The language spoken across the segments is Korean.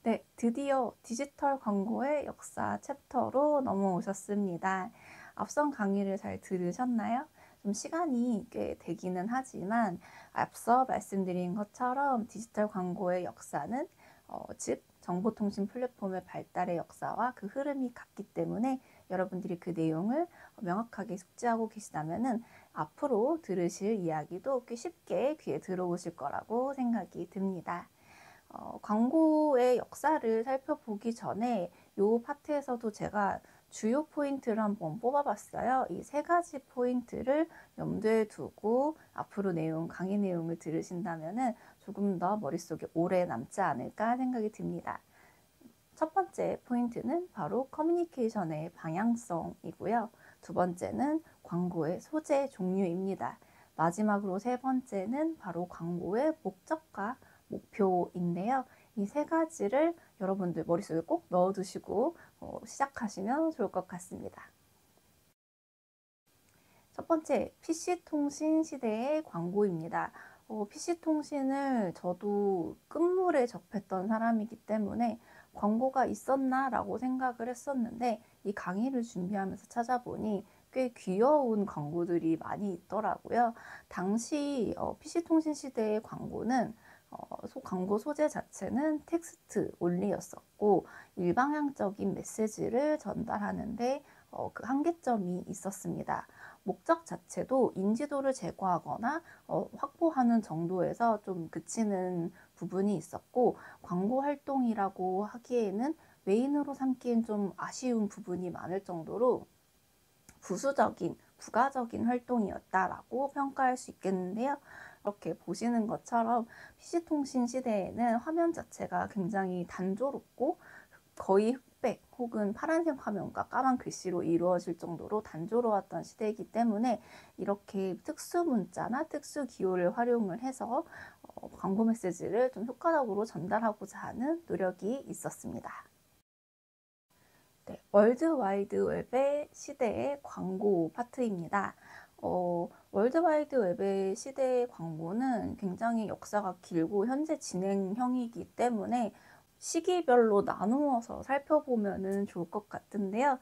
네, 드디어 디지털 광고의 역사 챕터로 넘어오셨습니다. 앞선 강의를 잘 들으셨나요? 좀 시간이 꽤 되기는 하지만 앞서 말씀드린 것처럼 디지털 광고의 역사는 즉 정보통신 플랫폼의 발달의 역사와 그 흐름이 같기 때문에 여러분들이 그 내용을 명확하게 숙지하고 계시다면은 앞으로 들으실 이야기도 꽤 쉽게 귀에 들어오실 거라고 생각이 듭니다. 광고의 역사를 살펴보기 전에 이 파트에서도 제가 주요 포인트를 한번 뽑아봤어요. 이 세 가지 포인트를 염두에 두고 앞으로 강의 내용을 들으신다면 조금 더 머릿속에 오래 남지 않을까 생각이 듭니다. 첫 번째 포인트는 바로 커뮤니케이션의 방향성이고요. 두 번째는 광고의 소재 종류입니다. 마지막으로 세 번째는 바로 광고의 목적과 목표인데요. 이 세 가지를 여러분들 머릿속에 꼭 넣어두시고 시작하시면 좋을 것 같습니다. 첫 번째, PC통신 시대의 광고입니다. PC통신을 저도 끝물에 접했던 사람이기 때문에 광고가 있었나 라고 생각을 했었는데 이 강의를 준비하면서 찾아보니 꽤 귀여운 광고들이 많이 있더라고요. 당시 PC통신 시대의 광고는 광고 소재 자체는 텍스트 온리였었고 일방향적인 메시지를 전달하는데 그 한계점이 있었습니다. 목적 자체도 인지도를 제고하거나 확보하는 정도에서 좀 그치는 부분이 있었고 광고 활동이라고 하기에는 메인으로 삼기엔 좀 아쉬운 부분이 많을 정도로 부가적인 활동이었다라고 평가할 수 있겠는데요. 이렇게 보시는 것처럼 PC통신 시대에는 화면 자체가 굉장히 단조롭고 거의 흑백 혹은 파란색 화면과 까만 글씨로 이루어질 정도로 단조로웠던 시대이기 때문에 이렇게 특수 문자나 특수 기호를 활용을 해서 광고 메시지를 좀 효과적으로 전달하고자 하는 노력이 있었습니다. 네, 월드와이드 웹의 시대의 광고 파트입니다. 월드와이드 웹의 시대의 광고는 굉장히 역사가 길고 현재 진행형이기 때문에 시기별로 나누어서 살펴보면 좋을 것 같은데요.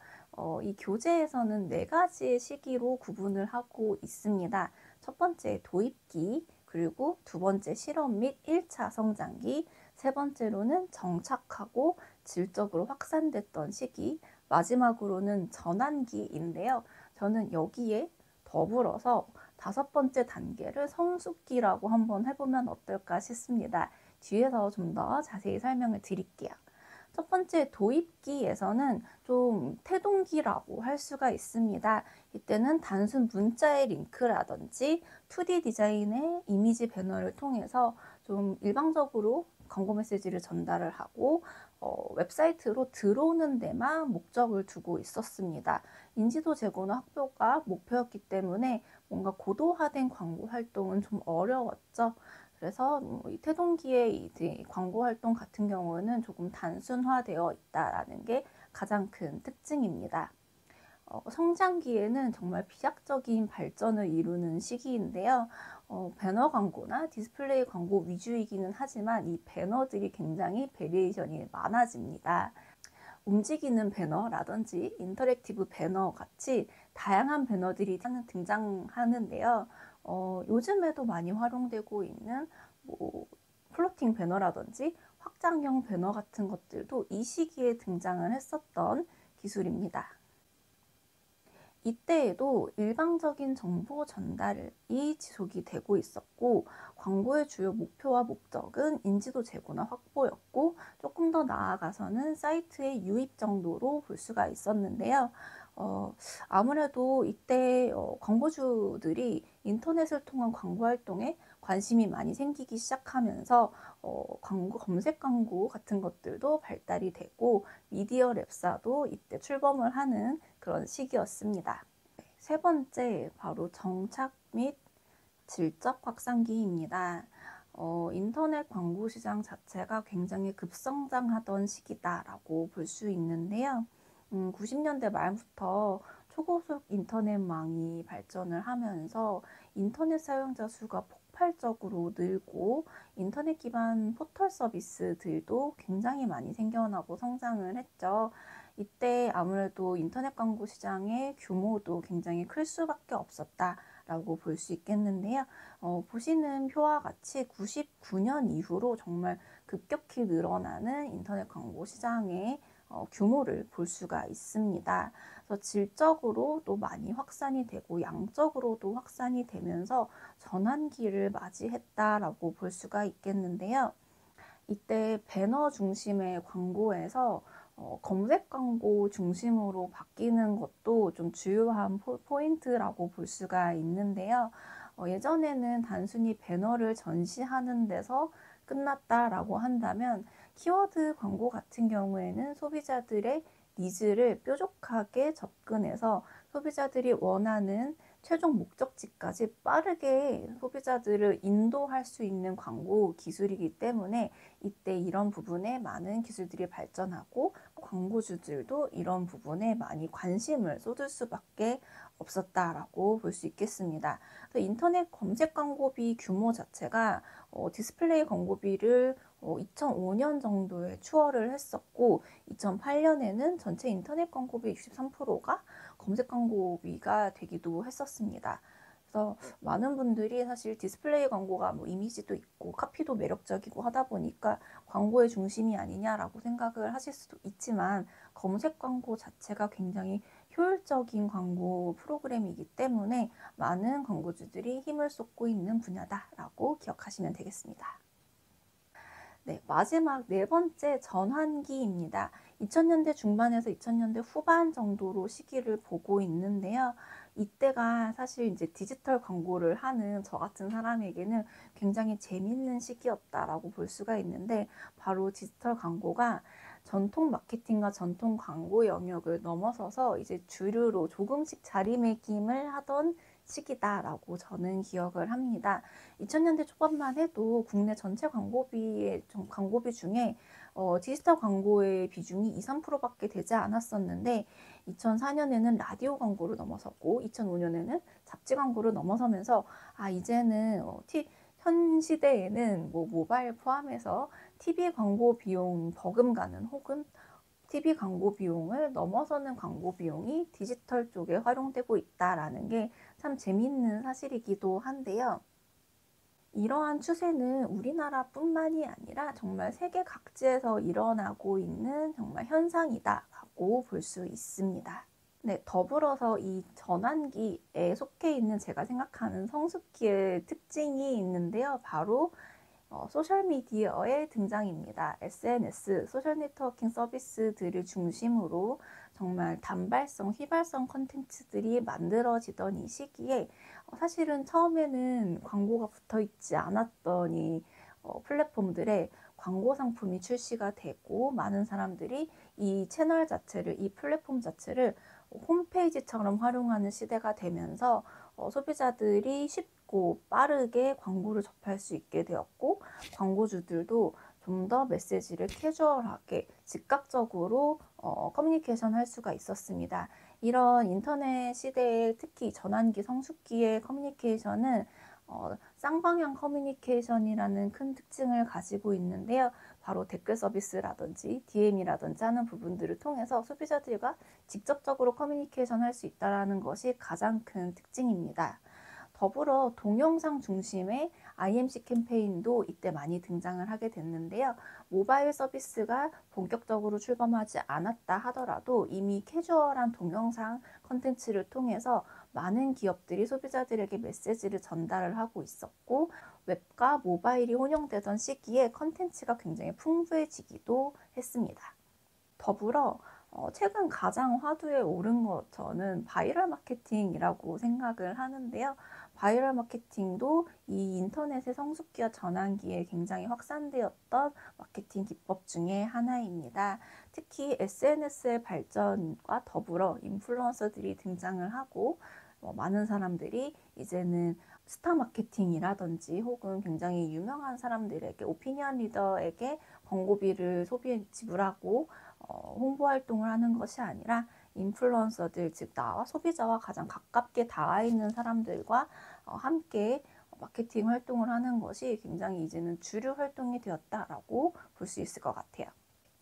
이 교재에서는 네 가지의 시기로 구분을 하고 있습니다. 첫 번째 도입기, 그리고 두 번째 실험 및 1차 성장기, 세 번째로는 정착하고 질적으로 확산됐던 시기, 마지막으로는 전환기인데요. 저는 여기에 더불어서 다섯 번째 단계를 성숙기라고 한번 해보면 어떨까 싶습니다. 뒤에서 좀 더 자세히 설명을 드릴게요. 첫 번째 도입기에서는 좀 태동기라고 할 수가 있습니다. 이때는 단순 문자의 링크라든지 2D 디자인의 이미지 배너를 통해서 좀 일방적으로 광고 메시지를 전달을 하고 웹사이트로 들어오는 데만 목적을 두고 있었습니다. 인지도 제고나 확보가 목표였기 때문에 뭔가 고도화된 광고 활동은 좀 어려웠죠. 그래서 이 태동기의 광고 활동 같은 경우는 조금 단순화되어 있다라는 게 가장 큰 특징입니다. 성장기에는 정말 비약적인 발전을 이루는 시기인데요. 배너 광고나 디스플레이 광고 위주이기는 하지만 이 배너들이 굉장히 베리에이션이 많아집니다. 움직이는 배너라든지 인터랙티브 배너 같이 다양한 배너들이 등장하는데요. 요즘에도 많이 활용되고 있는 플로팅 배너라든지 확장형 배너 같은 것들도 이 시기에 등장을 했었던 기술입니다. 이때에도 일방적인 정보 전달이 지속이 되고 있었고 광고의 주요 목표와 목적은 인지도 제고나 확보였고 조금 더 나아가서는 사이트의 유입 정도로 볼 수가 있었는데요. 아무래도 이때 광고주들이 인터넷을 통한 광고 활동에 관심이 많이 생기기 시작하면서 검색 광고 같은 것들도 발달이 되고 미디어 랩사도 이때 출범을 하는 그런 시기였습니다. 세 번째, 바로 정착 및 질적 확산기입니다. 인터넷 광고 시장 자체가 굉장히 급성장하던 시기다라고 볼 수 있는데요. 90년대 말부터 초고속 인터넷망이 발전을 하면서 인터넷 사용자 수가 폭발적으로 늘고 인터넷 기반 포털 서비스들도 굉장히 많이 생겨나고 성장을 했죠. 이때 아무래도 인터넷 광고 시장의 규모도 굉장히 클 수밖에 없었다라고 볼 수 있겠는데요. 보시는 표와 같이 99년 이후로 정말 급격히 늘어나는 인터넷 광고 시장의 규모를 볼 수가 있습니다. 그래서 질적으로도 많이 확산이 되고 양적으로도 확산이 되면서 전환기를 맞이했다라고 볼 수가 있겠는데요. 이때 배너 중심의 광고에서 검색 광고 중심으로 바뀌는 것도 좀 주요한 포인트라고 볼 수가 있는데요. 예전에는 단순히 배너를 전시하는 데서 끝났다라고 한다면 키워드 광고 같은 경우에는 소비자들의 니즈를 뾰족하게 접근해서 소비자들이 원하는 최종 목적지까지 빠르게 소비자들을 인도할 수 있는 광고 기술이기 때문에 이때 이런 부분에 많은 기술들이 발전하고 광고주들도 이런 부분에 많이 관심을 쏟을 수밖에 없었다라고 볼 수 있겠습니다. 인터넷 검색 광고비 규모 자체가 디스플레이 광고비를 2005년 정도에 추월을 했었고 2008년에는 전체 인터넷 광고비 63%가 검색 광고비가 되기도 했었습니다. 그래서 많은 분들이 사실 디스플레이 광고가 이미지도 있고 카피도 매력적이고 하다 보니까 광고의 중심이 아니냐라고 생각을 하실 수도 있지만 검색 광고 자체가 굉장히 효율적인 광고 프로그램이기 때문에 많은 광고주들이 힘을 쏟고 있는 분야다라고 기억하시면 되겠습니다. 네, 마지막 네 번째 전환기입니다. 2000년대 중반에서 2000년대 후반 정도로 시기를 보고 있는데요. 이때가 사실 이제 디지털 광고를 하는 저 같은 사람에게는 굉장히 재밌는 시기였다라고 볼 수가 있는데 바로 디지털 광고가 전통 마케팅과 전통 광고 영역을 넘어서서 이제 주류로 조금씩 자리매김을 하던 시기다라고 저는 기억을 합니다. 2000년대 초반만 해도 국내 전체 광고비 중에 디지털 광고의 비중이 2, 3%밖에 되지 않았었는데 2004년에는 라디오 광고를 넘어섰고 2005년에는 잡지 광고를 넘어서면서 이제는 현 시대에는 모바일 포함해서 TV 광고 비용 버금가는 혹은 TV 광고 비용을 넘어서는 광고 비용이 디지털 쪽에 활용되고 있다라는 게 참 재미있는 사실이기도 한데요. 이러한 추세는 우리나라뿐만이 아니라 정말 세계 각지에서 일어나고 있는 정말 현상이다라고 볼 수 있습니다. 네, 더불어서 이 전환기에 속해 있는 제가 생각하는 성숙기의 특징이 있는데요. 바로 소셜미디어의 등장입니다. SNS, 소셜 네트워킹 서비스들을 중심으로 정말 단발성, 휘발성 콘텐츠들이 만들어지던 이 시기에 사실은 처음에는 광고가 붙어 있지 않았던 이 플랫폼들에 광고 상품이 출시가 되고 많은 사람들이 이 채널 자체를, 이 플랫폼 자체를 홈페이지처럼 활용하는 시대가 되면서 소비자들이 쉽고 빠르게 광고를 접할 수 있게 되었고 광고주들도 좀 더 메시지를 캐주얼하게 즉각적으로 커뮤니케이션 할 수가 있었습니다. 이런 인터넷 시대에 특히 전환기 성숙기의 커뮤니케이션은 쌍방향 커뮤니케이션이라는 큰 특징을 가지고 있는데요. 바로 댓글 서비스라든지 DM이라든지 하는 부분들을 통해서 소비자들과 직접적으로 커뮤니케이션 할 수 있다는 것이 가장 큰 특징입니다. 더불어 동영상 중심의 IMC 캠페인도 이때 많이 등장을 하게 됐는데요. 모바일 서비스가 본격적으로 출범하지 않았다 하더라도 이미 캐주얼한 동영상 컨텐츠를 통해서 많은 기업들이 소비자들에게 메시지를 전달을 하고 있었고 웹과 모바일이 혼용되던 시기에 컨텐츠가 굉장히 풍부해지기도 했습니다. 더불어 최근 가장 화두에 오른 것 저는 바이럴 마케팅이라고 생각을 하는데요. 바이럴 마케팅도 이 인터넷의 성숙기와 전환기에 굉장히 확산되었던 마케팅 기법 중에 하나입니다. 특히 SNS의 발전과 더불어 인플루언서들이 등장을 하고 많은 사람들이 이제는 스타 마케팅이라든지 혹은 굉장히 유명한 사람들에게 오피니언 리더에게 광고비를 지불하고 홍보 활동을 하는 것이 아니라 인플루언서들 즉 나와 소비자와 가장 가깝게 닿아 있는 사람들과 함께 마케팅 활동을 하는 것이 굉장히 이제는 주류 활동이 되었다라고 볼 수 있을 것 같아요.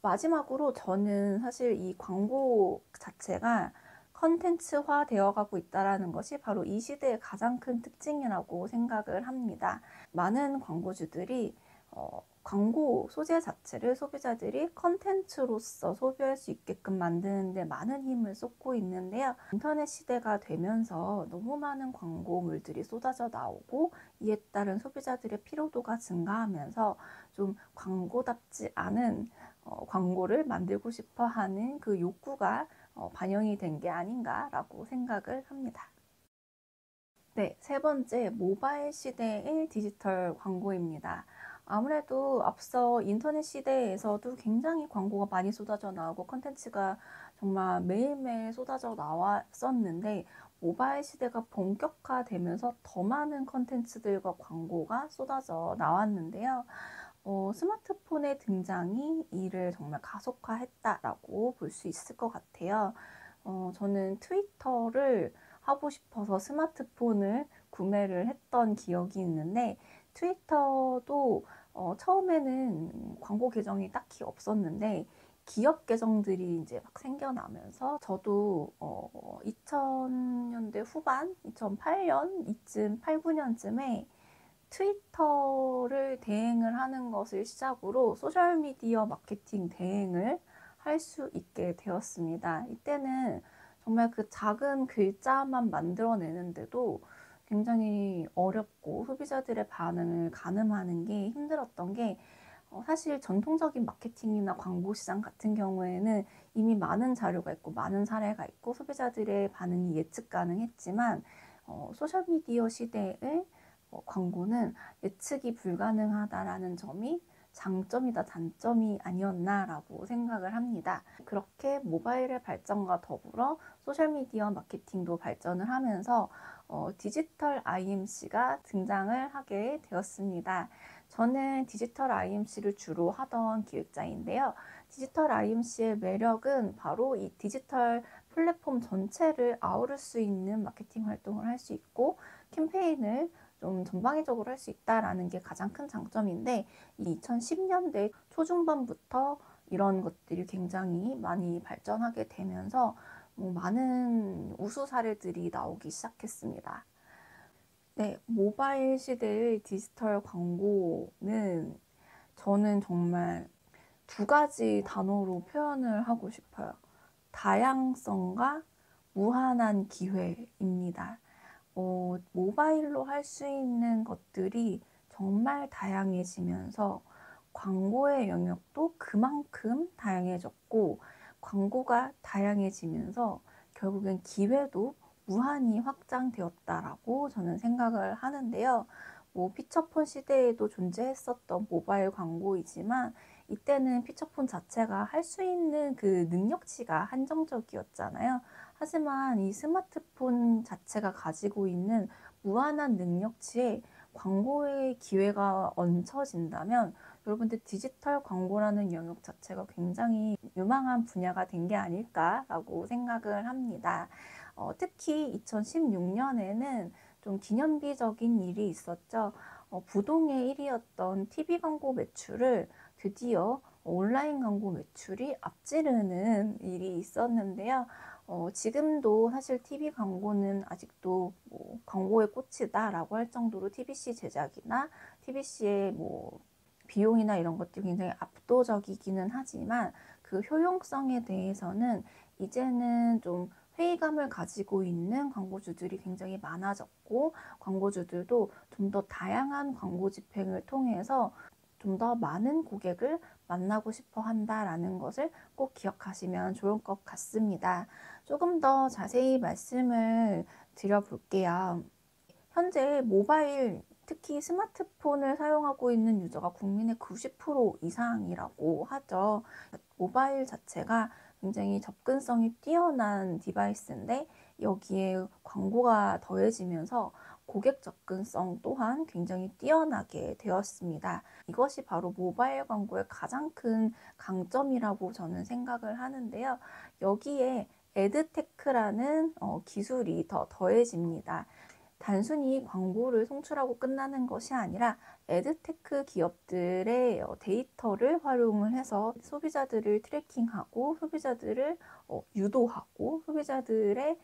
마지막으로 저는 사실 이 광고 자체가 컨텐츠화 되어가고 있다는 것이 바로 이 시대의 가장 큰 특징이라고 생각을 합니다. 많은 광고주들이 광고 소재 자체를 소비자들이 컨텐츠로서 소비할 수 있게끔 만드는 데 많은 힘을 쏟고 있는데요. 인터넷 시대가 되면서 너무 많은 광고물들이 쏟아져 나오고 이에 따른 소비자들의 피로도가 증가하면서 좀 광고답지 않은 광고를 만들고 싶어 하는 그 욕구가 반영이 된 게 아닌가라고 생각을 합니다. 네, 세 번째, 모바일 시대의 디지털 광고입니다. 아무래도 앞서 인터넷 시대에서도 굉장히 광고가 많이 쏟아져 나오고 컨텐츠가 정말 매일매일 쏟아져 나왔었는데 모바일 시대가 본격화되면서 더 많은 컨텐츠들과 광고가 쏟아져 나왔는데요. 스마트폰의 등장이 이를 정말 가속화했다라고 볼 수 있을 것 같아요. 저는 트위터를 하고 싶어서 스마트폰을 구매를 했던 기억이 있는데 트위터도 처음에는 광고 계정이 딱히 없었는데 기업 계정들이 이제 막 생겨나면서 저도 2000년대 후반, 2008년 이쯤 8, 9년쯤에 트위터를 대행을 하는 것을 시작으로 소셜미디어 마케팅 대행을 할 수 있게 되었습니다. 이때는 정말 그 작은 글자만 만들어내는데도 굉장히 어렵고 소비자들의 반응을 가늠하는 게 힘들었던 게 사실 전통적인 마케팅이나 광고 시장 같은 경우에는 이미 많은 자료가 있고 많은 사례가 있고 소비자들의 반응이 예측 가능했지만 소셜미디어 시대의 광고는 예측이 불가능하다라는 점이 장점이다 단점이 아니었나라고 생각을 합니다. 그렇게 모바일의 발전과 더불어 소셜미디어 마케팅도 발전을 하면서 디지털 IMC가 등장을 하게 되었습니다. 저는 디지털 IMC를 주로 하던 기획자인데요. 디지털 IMC의 매력은 바로 이 디지털 플랫폼 전체를 아우를 수 있는 마케팅 활동을 할 수 있고 캠페인을 좀 전방위적으로 할 수 있다라는 게 가장 큰 장점인데 2010년대 초중반부터 이런 것들이 굉장히 많이 발전하게 되면서 많은 우수 사례들이 나오기 시작했습니다. 네, 모바일 시대의 디지털 광고는 저는 정말 두 가지 단어로 표현을 하고 싶어요. 다양성과 무한한 기회입니다. 모바일로 할 수 있는 것들이 정말 다양해지면서 광고의 영역도 그만큼 다양해졌고 광고가 다양해지면서 결국엔 기회도 무한히 확장되었다라고 저는 생각을 하는데요. 피처폰 시대에도 존재했었던 모바일 광고이지만 이때는 피처폰 자체가 할 수 있는 그 능력치가 한정적이었잖아요. 하지만 이 스마트폰 자체가 가지고 있는 무한한 능력치에 광고의 기회가 얹혀진다면 여러분들 디지털 광고라는 영역 자체가 굉장히 유망한 분야가 된 게 아닐까라고 생각을 합니다. 특히 2016년에는 좀 기념비적인 일이 있었죠. 부동의 1위였던 TV 광고 매출을 드디어 온라인 광고 매출이 앞지르는 일이 있었는데요. 지금도 사실 TV 광고는 아직도 광고의 꽃이다라고 할 정도로 TVC 제작이나 TVC의 비용이나 이런 것들이 굉장히 압도적이기는 하지만 그 효용성에 대해서는 이제는 좀 회의감을 가지고 있는 광고주들이 굉장히 많아졌고 광고주들도 좀 더 다양한 광고 집행을 통해서 좀 더 많은 고객을 만나고 싶어 한다라는 것을 꼭 기억하시면 좋을 것 같습니다. 조금 더 자세히 말씀을 드려볼게요. 현재 모바일, 특히 스마트폰을 사용하고 있는 유저가 국민의 90% 이상이라고 하죠. 모바일 자체가 굉장히 접근성이 뛰어난 디바이스인데 여기에 광고가 더해지면서 고객 접근성 또한 굉장히 뛰어나게 되었습니다. 이것이 바로 모바일 광고의 가장 큰 강점이라고 저는 생각을 하는데요. 여기에 에드테크라는 기술이 더 더해집니다. 단순히 광고를 송출하고 끝나는 것이 아니라 에드테크 기업들의 데이터를 활용을 해서 소비자들을 트래킹하고 소비자들을 유도하고 소비자들의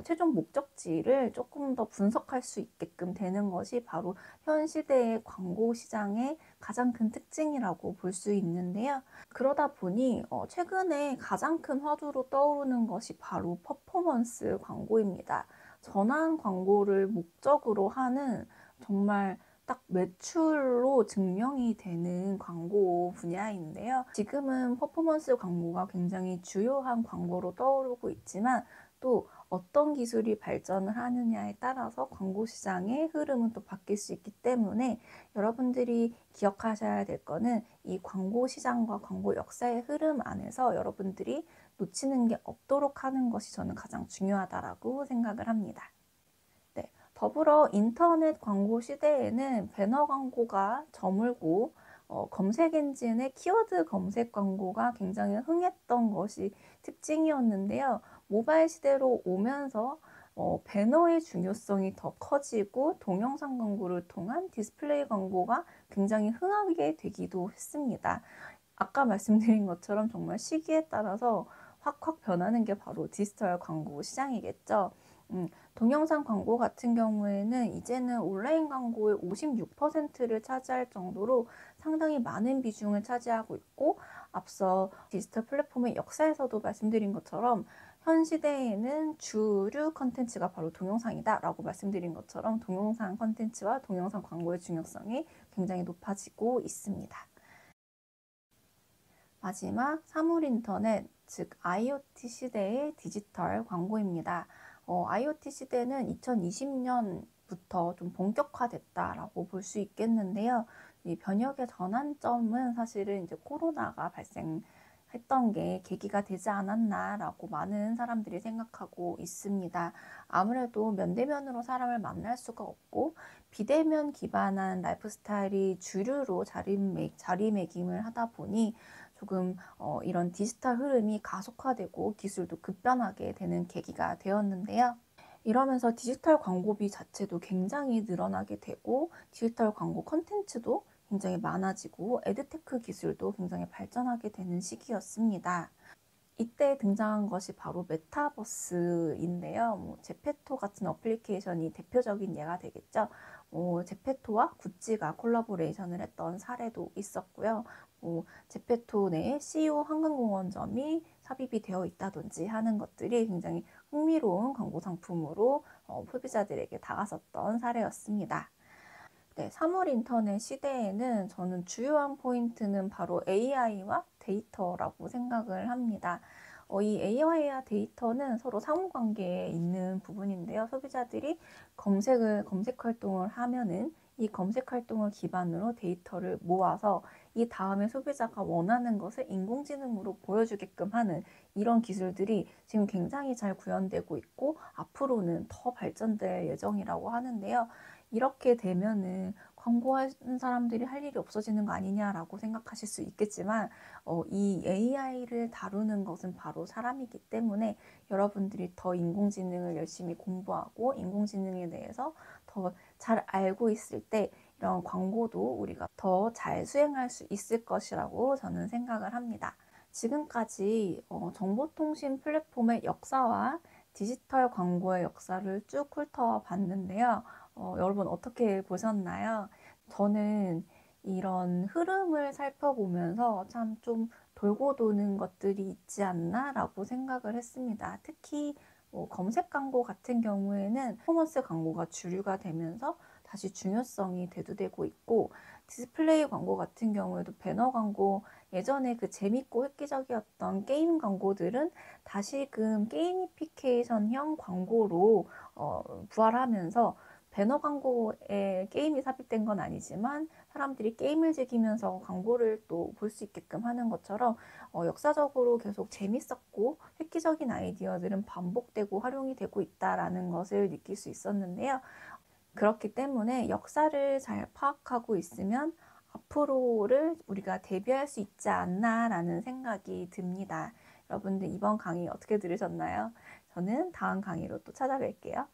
최종 목적지를 조금 더 분석할 수 있게끔 되는 것이 바로 현 시대의 광고 시장의 가장 큰 특징이라고 볼 수 있는데요. 그러다 보니 최근에 가장 큰 화두로 떠오르는 것이 바로 퍼포먼스 광고입니다. 전환 광고를 목적으로 하는 정말 딱 매출로 증명이 되는 광고 분야인데요. 지금은 퍼포먼스 광고가 굉장히 주요한 광고로 떠오르고 있지만 또 어떤 기술이 발전을 하느냐에 따라서 광고 시장의 흐름은 또 바뀔 수 있기 때문에 여러분들이 기억하셔야 될 거는 이 광고 시장과 광고 역사의 흐름 안에서 여러분들이 놓치는 게 없도록 하는 것이 저는 가장 중요하다라고 생각을 합니다. 네, 더불어 인터넷 광고 시대에는 배너 광고가 저물고 검색 엔진의 키워드 검색 광고가 굉장히 흥했던 것이 특징이었는데요. 모바일 시대로 오면서 배너의 중요성이 더 커지고 동영상 광고를 통한 디스플레이 광고가 굉장히 흥하게 되기도 했습니다. 아까 말씀드린 것처럼 정말 시기에 따라서 확확 변하는 게 바로 디지털 광고 시장이겠죠. 동영상 광고 같은 경우에는 이제는 온라인 광고의 56%를 차지할 정도로 상당히 많은 비중을 차지하고 있고, 앞서 디지털 플랫폼의 역사에서도 말씀드린 것처럼 현 시대에는 주류 컨텐츠가 바로 동영상이다 라고 말씀드린 것처럼 동영상 컨텐츠와 동영상 광고의 중요성이 굉장히 높아지고 있습니다. 마지막 사물인터넷, 즉 IoT 시대의 디지털 광고입니다. IoT 시대는 2020년부터 좀 본격화됐다라고 볼 수 있겠는데요. 이 변혁의 전환점은 사실은 이제 코로나가 발생했던 게 계기가 되지 않았나라고 많은 사람들이 생각하고 있습니다. 아무래도 면대면으로 사람을 만날 수가 없고 비대면 기반한 라이프 스타일이 주류로 자리매김을 하다 보니 조금 이런 디지털 흐름이 가속화되고 기술도 급변하게 되는 계기가 되었는데요. 이러면서 디지털 광고비 자체도 굉장히 늘어나게 되고 디지털 광고 컨텐츠도 굉장히 많아지고 에드테크 기술도 굉장히 발전하게 되는 시기였습니다. 이때 등장한 것이 바로 메타버스인데요. 제페토 같은 어플리케이션이 대표적인 예가 되겠죠. 제페토와 구찌가 콜라보레이션을 했던 사례도 있었고요. 제페토 내에 CU 한강공원점이 삽입이 되어 있다든지 하는 것들이 굉장히 흥미로운 광고 상품으로 소비자들에게 다가섰던 사례였습니다. 네, 사물 인터넷 시대에는 저는 주요한 포인트는 바로 AI와 데이터라고 생각을 합니다. 이 AI와 데이터는 서로 상호관계에 있는 부분인데요. 소비자들이 검색 활동을 하면은 이 검색 활동을 기반으로 데이터를 모아서 이 다음에 소비자가 원하는 것을 인공지능으로 보여주게끔 하는 이런 기술들이 지금 굉장히 잘 구현되고 있고 앞으로는 더 발전될 예정이라고 하는데요. 이렇게 되면은 광고하는 사람들이 할 일이 없어지는 거 아니냐라고 생각하실 수 있겠지만 이 AI를 다루는 것은 바로 사람이기 때문에 여러분들이 더 인공지능을 열심히 공부하고 인공지능에 대해서 더 잘 알고 있을 때 이런 광고도 우리가 더 잘 수행할 수 있을 것이라고 저는 생각을 합니다. 지금까지 정보통신 플랫폼의 역사와 디지털 광고의 역사를 쭉 훑어봤는데요. 여러분 어떻게 보셨나요? 저는 이런 흐름을 살펴보면서 참 좀 돌고 도는 것들이 있지 않나라고 생각을 했습니다. 특히 검색 광고 같은 경우에는 퍼포먼스 광고가 주류가 되면서 다시 중요성이 대두되고 있고 디스플레이 광고 같은 경우에도 배너 광고 예전에 그 재밌고 획기적이었던 게임 광고들은 다시금 게이미피케이션형 광고로 부활하면서 배너 광고에 게임이 삽입된 건 아니지만 사람들이 게임을 즐기면서 광고를 또 볼 수 있게끔 하는 것처럼 역사적으로 계속 재밌었고 획기적인 아이디어들은 반복되고 활용이 되고 있다라는 것을 느낄 수 있었는데요. 그렇기 때문에 역사를 잘 파악하고 있으면 앞으로를 우리가 대비할 수 있지 않나라는 생각이 듭니다. 여러분들 이번 강의 어떻게 들으셨나요? 저는 다음 강의로 또 찾아뵐게요.